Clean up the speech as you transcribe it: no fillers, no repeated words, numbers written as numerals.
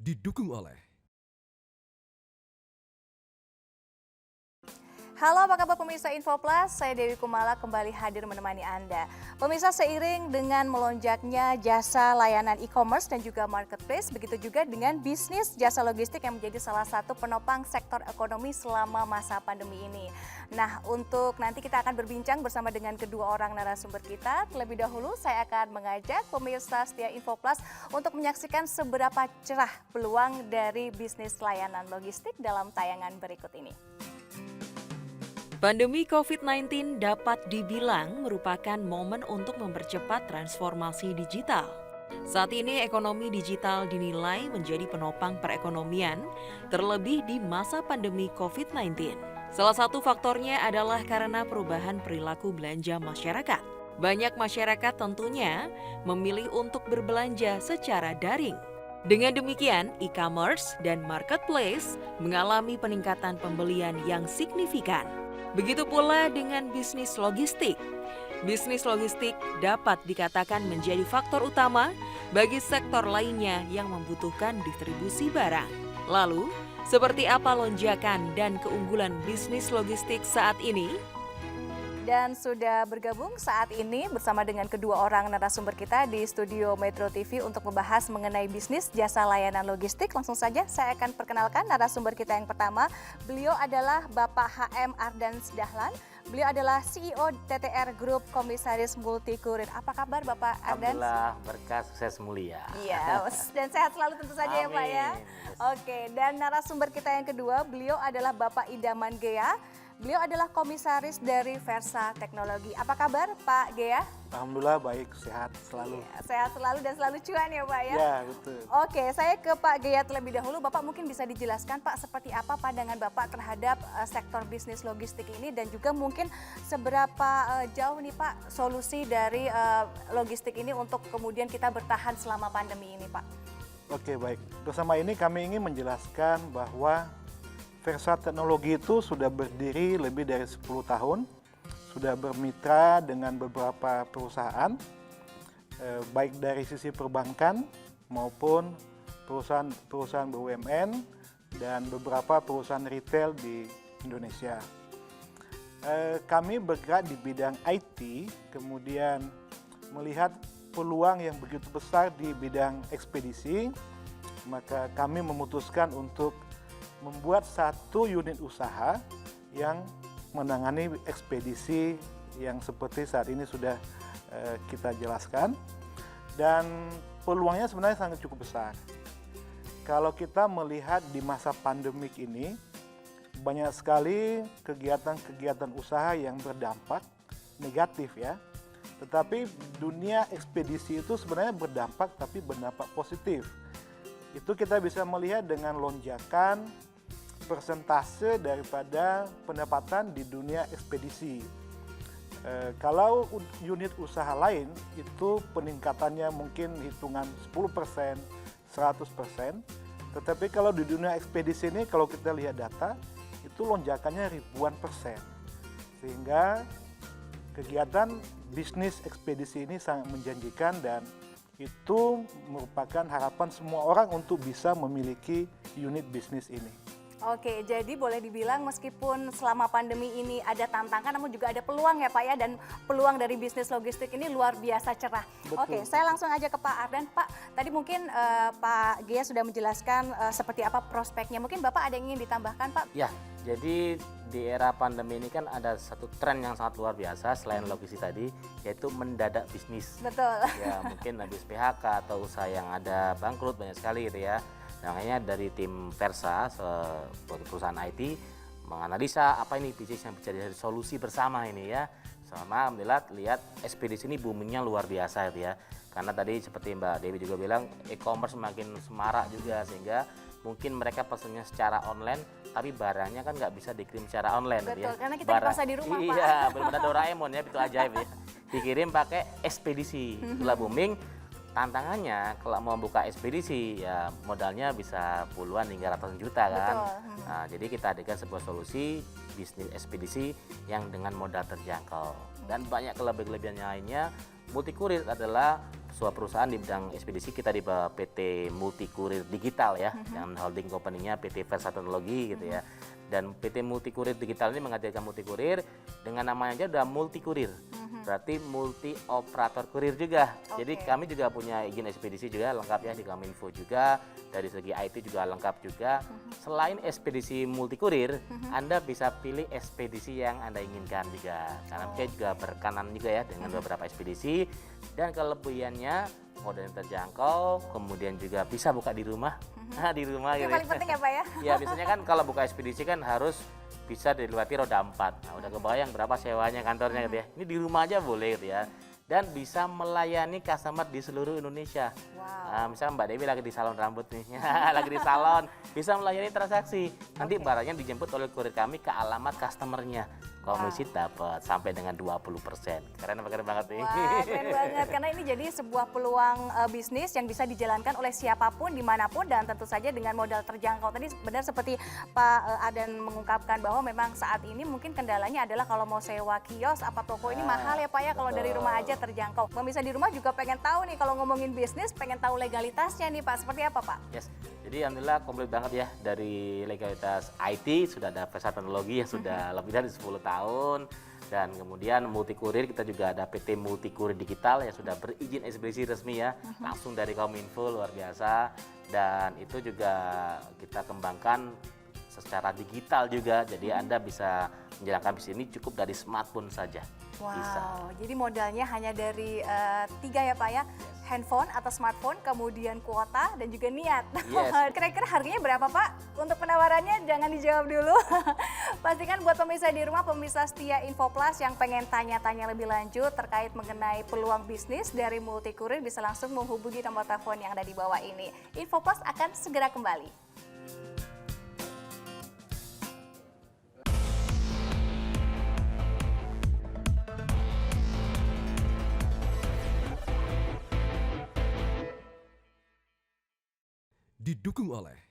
didukung oleh Halo, apa kabar pemirsa Info Plus? Saya Dewi Kumala kembali hadir menemani Anda. Pemirsa, seiring dengan melonjaknya jasa layanan e-commerce dan juga marketplace, begitu juga dengan bisnis jasa logistik yang menjadi salah satu penopang sektor ekonomi selama masa pandemi ini. Nah, untuk nanti kita akan berbincang bersama dengan kedua orang narasumber kita. Terlebih dahulu, saya akan mengajak pemirsa setia Info Plus untuk menyaksikan seberapa cerah peluang dari bisnis layanan logistik dalam tayangan berikut ini. Pandemi COVID-19 dapat dibilang merupakan momen untuk mempercepat transformasi digital. Saat ini ekonomi digital dinilai menjadi penopang perekonomian, terlebih di masa pandemi COVID-19. Salah satu faktornya adalah karena perubahan perilaku belanja masyarakat. Banyak masyarakat tentunya memilih untuk berbelanja secara daring. Dengan demikian, e-commerce dan marketplace mengalami peningkatan pembelian yang signifikan. Begitu pula dengan bisnis logistik. Bisnis logistik dapat dikatakan menjadi faktor utama bagi sektor lainnya yang membutuhkan distribusi barang. Lalu, seperti apa lonjakan dan keunggulan bisnis logistik saat ini? Dan sudah bergabung saat ini bersama dengan kedua orang narasumber kita di studio Metro TV untuk membahas mengenai bisnis jasa layanan logistik. Langsung saja saya akan perkenalkan narasumber kita yang pertama. Beliau adalah Bapak HM Ardans Dahlan. Beliau adalah CEO TTR Group Komisaris Multi Kurir. Apa kabar Bapak Ardans? Alhamdulillah, berkah sukses mulia. Iya, dan sehat selalu tentu saja ya Pak ya. Oke, dan narasumber kita yang kedua, beliau adalah Bapak Idaman Gea. Beliau adalah komisaris dari Versa Teknologi. Apa kabar Pak Gea? Alhamdulillah baik, sehat selalu. Ya, sehat selalu dan selalu cuan ya Pak ya? Ya, betul. Oke, saya ke Pak Gea terlebih dahulu. Bapak mungkin bisa dijelaskan Pak seperti apa pandangan Bapak terhadap sektor bisnis logistik ini dan juga mungkin seberapa jauh nih Pak solusi dari logistik ini untuk kemudian kita bertahan selama pandemi ini Pak? Oke, baik. Bersama ini kami ingin menjelaskan bahwa Versa Teknologi itu sudah berdiri lebih dari 10 tahun, sudah bermitra dengan beberapa perusahaan, baik dari sisi perbankan maupun perusahaan BUMN dan beberapa perusahaan retail di Indonesia. Kami bergerak di bidang IT, kemudian melihat peluang yang begitu besar di bidang ekspedisi, maka kami memutuskan untuk membuat satu unit usaha yang menangani ekspedisi yang seperti saat ini sudah kita jelaskan, dan peluangnya sebenarnya sangat cukup besar. Kalau kita melihat di masa pandemik ini, banyak sekali kegiatan-kegiatan usaha yang berdampak negatif ya, tetapi dunia ekspedisi itu sebenarnya berdampak tapi berdampak positif. Itu kita bisa melihat dengan lonjakan persentase daripada pendapatan di dunia ekspedisi. Kalau unit usaha lain itu peningkatannya mungkin hitungan 10%, 100%. Tetapi kalau di dunia ekspedisi ini kalau kita lihat data itu lonjakannya ribuan persen. Sehingga kegiatan bisnis ekspedisi ini sangat menjanjikan dan itu merupakan harapan semua orang untuk bisa memiliki unit bisnis ini. Oke, jadi boleh dibilang meskipun selama pandemi ini ada tantangan namun juga ada peluang ya Pak ya, dan peluang dari bisnis logistik ini luar biasa cerah. Betul. Oke, saya langsung aja ke Pak Ardan. Pak, tadi mungkin Pak Gea sudah menjelaskan seperti apa prospeknya. Mungkin Bapak ada yang ingin ditambahkan Pak? Ya, jadi di era pandemi ini kan ada satu tren yang sangat luar biasa selain logistik tadi, yaitu mendadak bisnis. Betul. Ya, mungkin habis PHK atau usaha yang ada bangkrut banyak sekali gitu ya. Makanya dari tim Versa, perusahaan IT, menganalisa apa ini bisnis yang bisa jadi solusi bersama ini ya. Sama alhamdulillah lihat ekspedisi ini boomingnya luar biasa gitu ya. Karena tadi seperti Mbak Dewi juga bilang, e-commerce semakin semarak juga sehingga mungkin mereka pesennya secara online, tapi barangnya kan nggak bisa dikirim secara online. Betul, gitu ya. karena kita dipaksa di rumah Pak. Iya, belum ada Doraemon ya, itu ajaib ya. Dikirim pakai ekspedisi, setelah booming. Tantangannya kalau mau buka ekspedisi ya modalnya bisa puluhan hingga ratusan juta kan. Betul. Nah, jadi kita hadirkan sebuah solusi bisnis ekspedisi yang dengan modal terjangkau dan banyak kelebihan lainnya. Multi Kurir adalah sebuah perusahaan di bidang ekspedisi, kita di bawah PT Multi Kurir Digital ya, dan holding company-nya PT Versa Teknologi gitu ya. Dan PT Multi Kurir Digital ini menghadirkan multi kurir dengan namanya aja udah multi kurir. Berarti multi operator kurir juga. Jadi kami juga punya izin ekspedisi juga lengkap ya di Kominfo juga. Dari segi IT juga lengkap juga. Selain ekspedisi multi kurir, Anda bisa pilih ekspedisi yang Anda inginkan juga. Karena kita juga berkanan juga ya dengan beberapa ekspedisi. Dan kelebihannya modalnya terjangkau, kemudian juga bisa buka di rumah. Nah, di rumah Yang gitu. paling penting ya Pak ya. Ya biasanya kan kalau buka ekspedisi kan harus bisa dilewati roda 4. Nah, udah kebayang berapa sewanya kantornya gitu ya. Ini di rumah aja boleh gitu ya. Dan bisa melayani customer di seluruh Indonesia. Nah, misalnya Mbak Dewi lagi di salon rambut nih, lagi di salon, bisa melayani transaksi. Nanti barangnya dijemput oleh kurir kami ke alamat customernya. Komisi dapat sampai dengan 20%. Keren banget nih. Wah, keren banget. Karena ini jadi sebuah peluang bisnis yang bisa dijalankan oleh siapapun, dimanapun, dan tentu saja dengan modal terjangkau. Tadi benar seperti Pak Adan mengungkapkan bahwa memang saat ini mungkin kendalanya adalah kalau mau sewa kios, apa toko ini mahal ya Pak ya, kalau dari rumah aja terjangkau. Pemirsa di rumah juga pengen tahu nih, kalau ngomongin bisnis, pengen tahu legalitasnya nih Pak, seperti apa Pak? Yes, jadi alhamdulillah komplit banget ya, dari legalitas IT sudah ada Versa Teknologi yang sudah lebih dari 10 tahun, dan kemudian multi kurir kita juga ada PT Multi Kurir Digital yang sudah berizin ekspedisi resmi ya, langsung dari Kominfo, luar biasa. Dan itu juga kita kembangkan secara digital juga, jadi Anda bisa menjalankan bisnis ini cukup dari smartphone saja. Wow, Bisa. jadi modalnya hanya dari 3 ya Pak ya, handphone atau smartphone, kemudian kuota dan juga niat. Yes. Kira-kira harganya berapa Pak? Untuk penawarannya jangan dijawab dulu. Pastikan buat pemirsa di rumah, pemirsa setia Info Plus yang pengen tanya-tanya lebih lanjut terkait mengenai peluang bisnis dari Multi Kurir bisa langsung menghubungi nomor telepon yang ada di bawah ini. Info Plus akan segera kembali. Didukung oleh